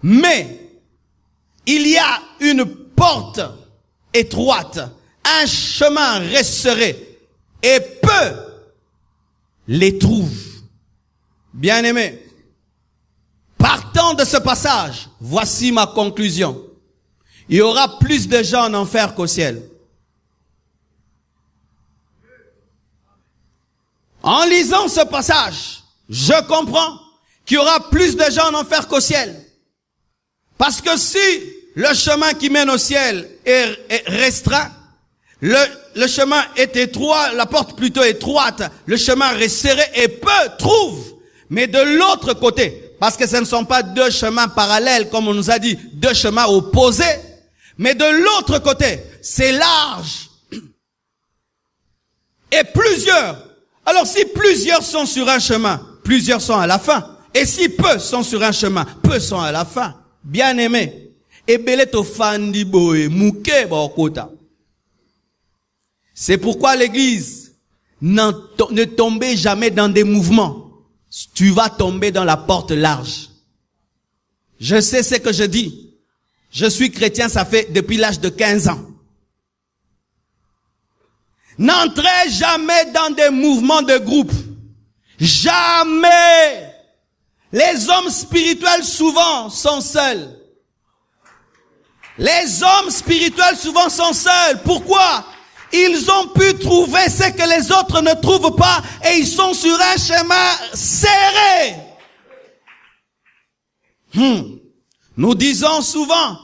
Mais il y a une porte étroite, un chemin resserré. Et peu les trouvent. Bien-aimés, partant de ce passage, voici ma conclusion. Il y aura plus de gens en enfer qu'au ciel. En lisant ce passage, je comprends qu'il y aura plus de gens en enfer qu'au ciel. Parce que si le chemin qui mène au ciel est restreint, le chemin est étroit, la porte plutôt étroite, le chemin resserré et peu trouvent. Mais de l'autre côté, parce que ce ne sont pas deux chemins parallèles, comme on nous a dit, deux chemins opposés, mais de l'autre côté, c'est large. Et plusieurs. Alors si plusieurs sont sur un chemin, plusieurs sont à la fin. Et si peu sont sur un chemin, peu sont à la fin. Bien aimé. C'est pourquoi l'église, ne tombez jamais dans des mouvements. Tu vas tomber dans la porte large. Je sais ce que je dis. Je suis chrétien, ça fait depuis l'âge de 15 ans. N'entrez jamais dans des mouvements de groupe. Jamais. Les hommes spirituels souvent sont seuls. Les hommes spirituels souvent sont seuls. Pourquoi? Ils ont pu trouver ce que les autres ne trouvent pas et ils sont sur un chemin serré. Nous disons souvent,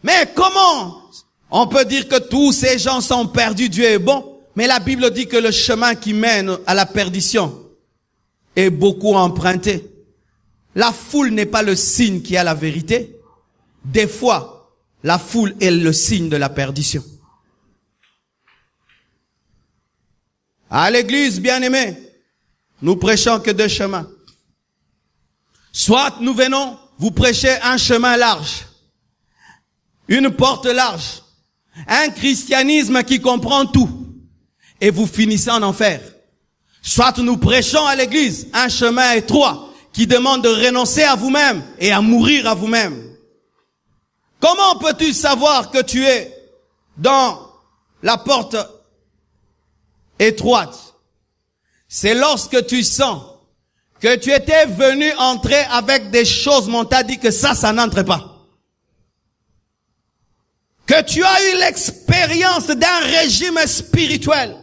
mais comment on peut dire que tous ces gens sont perdus, Dieu est bon, mais la Bible dit que le chemin qui mène à la perdition est beaucoup emprunté. La foule n'est pas le signe qui a la vérité. Des fois, la foule est le signe de la perdition. À l'église, bien-aimés, nous prêchons que deux chemins. Soit nous venons vous prêcher un chemin large, une porte large, un christianisme qui comprend tout, et vous finissez en enfer. Soit nous prêchons à l'église un chemin étroit qui demande de renoncer à vous-même et à mourir à vous-même. Comment peux-tu savoir que tu es dans la porte étroite? C'est lorsque tu sens que tu étais venu entrer avec des choses, mais on t'a dit que ça n'entre pas. Que tu as eu l'expérience d'un régime spirituel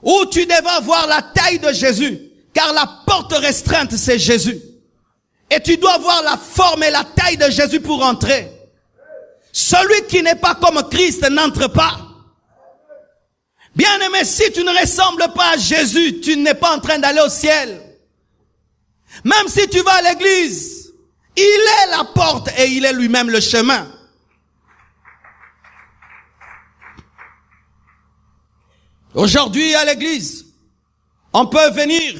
où tu devais avoir la taille de Jésus, car la porte restreinte, c'est Jésus. Et tu dois avoir la forme et la taille de Jésus pour entrer. Celui qui n'est pas comme Christ n'entre pas. Bien-aimé, si tu ne ressembles pas à Jésus, tu n'es pas en train d'aller au ciel. Même si tu vas à l'église, il est la porte et il est lui-même le chemin. Aujourd'hui, à l'église, on peut venir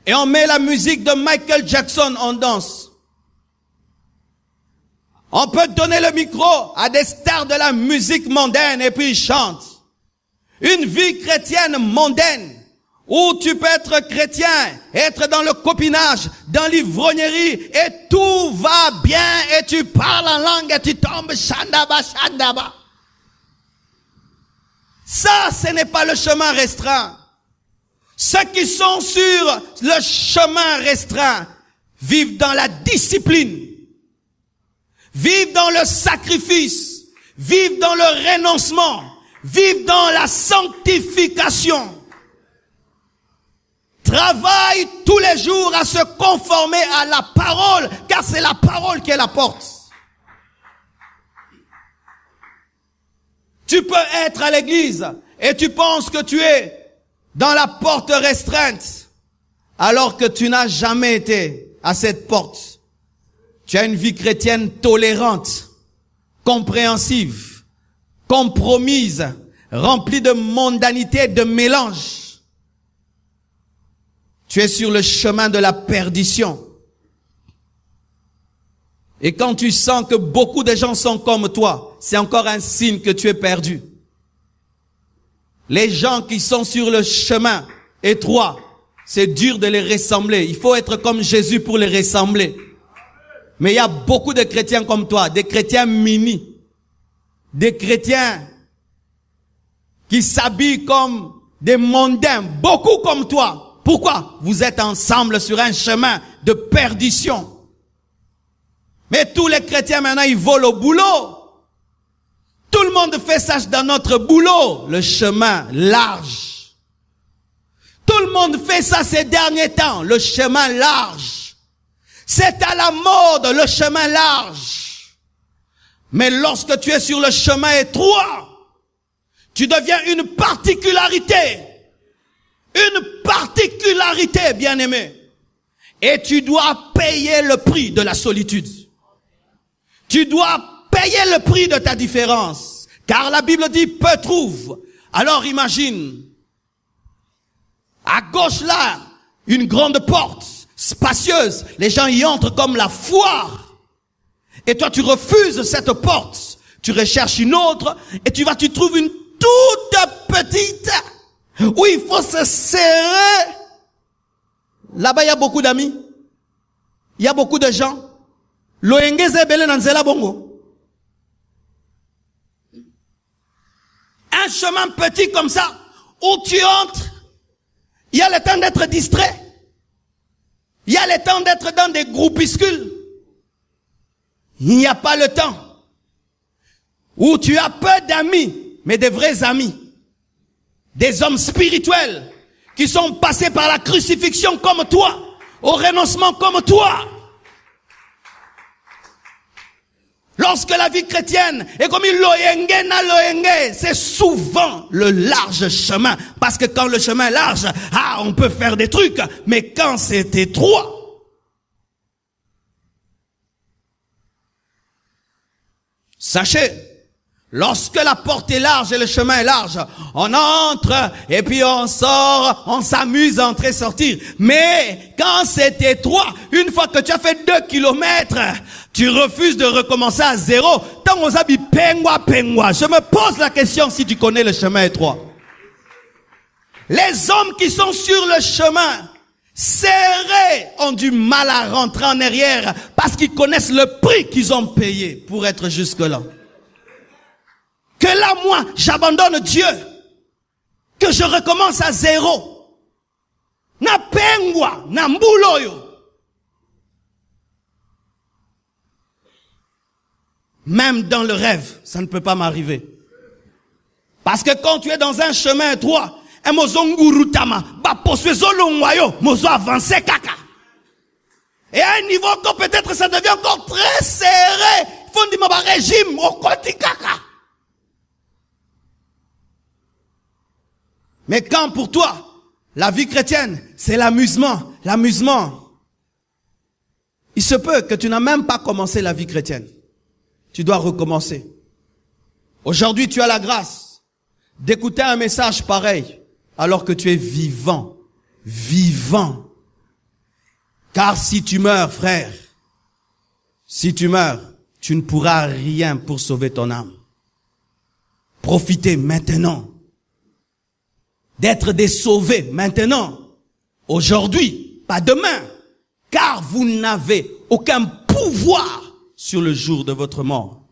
et on met la musique de Michael Jackson, on danse. On peut donner le micro à des stars de la musique mondaine et puis ils chantent. Une vie chrétienne mondaine, où tu peux être chrétien, être dans le copinage, dans l'ivrognerie, et tout va bien, et tu parles en langue, et tu tombes, shandaba, shandaba. Ça, ce n'est pas le chemin restreint. Ceux qui sont sur le chemin restreint vivent dans la discipline, vivent dans le sacrifice, vivent dans le renoncement, vivent dans la sanctification. Travaille tous les jours à se conformer à la parole, car c'est la parole qui est la porte. Tu peux être à l'église et tu penses que tu es dans la porte restreinte alors que tu n'as jamais été à cette porte. Tu as une vie chrétienne tolérante, compréhensive, compromise, remplie de mondanité, de mélange. Tu es sur le chemin de la perdition. Et quand tu sens que beaucoup de gens sont comme toi, c'est encore un signe que tu es perdu. Les gens qui sont sur le chemin étroit, c'est dur de les ressembler. Il faut être comme Jésus pour les ressembler. Mais il y a beaucoup de chrétiens comme toi, des chrétiens mini, des chrétiens qui s'habillent comme des mondains, beaucoup comme toi. Pourquoi? Vous êtes ensemble sur un chemin de perdition. Mais tous les chrétiens maintenant, ils volent au boulot. Tout le monde fait ça dans notre boulot, le chemin large. Tout le monde fait ça ces derniers temps, le chemin large. C'est à la mode, le chemin large. Mais lorsque tu es sur le chemin étroit, tu deviens une particularité. Une particularité, bien-aimé. Et tu dois payer le prix de la solitude. Tu dois payer le prix de ta différence. Car la Bible dit, peu trouve. Alors imagine, à gauche là, une grande porte, spacieuse. Les gens y entrent comme la foire. Et toi, tu refuses cette porte. Tu recherches une autre et tu trouves une toute petite où il faut se serrer. Là-bas, il y a beaucoup d'amis. Il y a beaucoup de gens. Un chemin petit comme ça, où tu entres, il y a le temps d'être distrait. Il y a le temps d'être dans des groupuscules. Il n'y a pas le temps. Où tu as peu d'amis, mais des vrais amis. Des hommes spirituels qui sont passés par la crucifixion comme toi, au renoncement comme toi. Lorsque la vie chrétienne est comme une loyenge na loyenge, c'est souvent le large chemin. Parce que quand le chemin est large, on peut faire des trucs. Mais quand c'est étroit, sachez, lorsque la porte est large et le chemin est large, on entre et puis on sort, on s'amuse à entrer, sortir. Mais quand c'est étroit, une fois que tu as fait 2 kilomètres, tu refuses de recommencer à zéro. Tant on s'habille pengwa. Je me pose la question si tu connais le chemin étroit. Les hommes qui sont sur le chemin serrés ont du mal à rentrer en arrière parce qu'ils connaissent le prix qu'ils ont payé pour être jusque-là. Que là, moi, j'abandonne Dieu. Que je recommence à zéro. Na pengwa, na mbuloyo. Même dans le rêve, ça ne peut pas m'arriver. Parce que quand tu es dans un chemin étroit, et à un niveau que peut-être ça devient encore très serré. Il faut dire régime au côté caca. Mais quand pour toi, la vie chrétienne, c'est l'amusement, il se peut que tu n'as même pas commencé la vie chrétienne. Tu dois recommencer. Aujourd'hui, tu as la grâce d'écouter un message pareil alors que tu es vivant. Car si tu meurs, frère, si tu meurs, tu ne pourras rien pour sauver ton âme. Profitez maintenant d'être des sauvés maintenant, aujourd'hui, pas demain, car vous n'avez aucun pouvoir sur le jour de votre mort.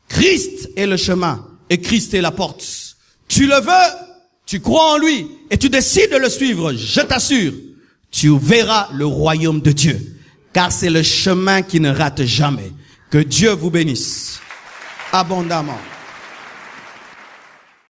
Christ est le chemin et Christ est la porte. Tu le veux, tu crois en lui et tu décides de le suivre, je t'assure, tu verras le royaume de Dieu, car c'est le chemin qui ne rate jamais. Que Dieu vous bénisse abondamment.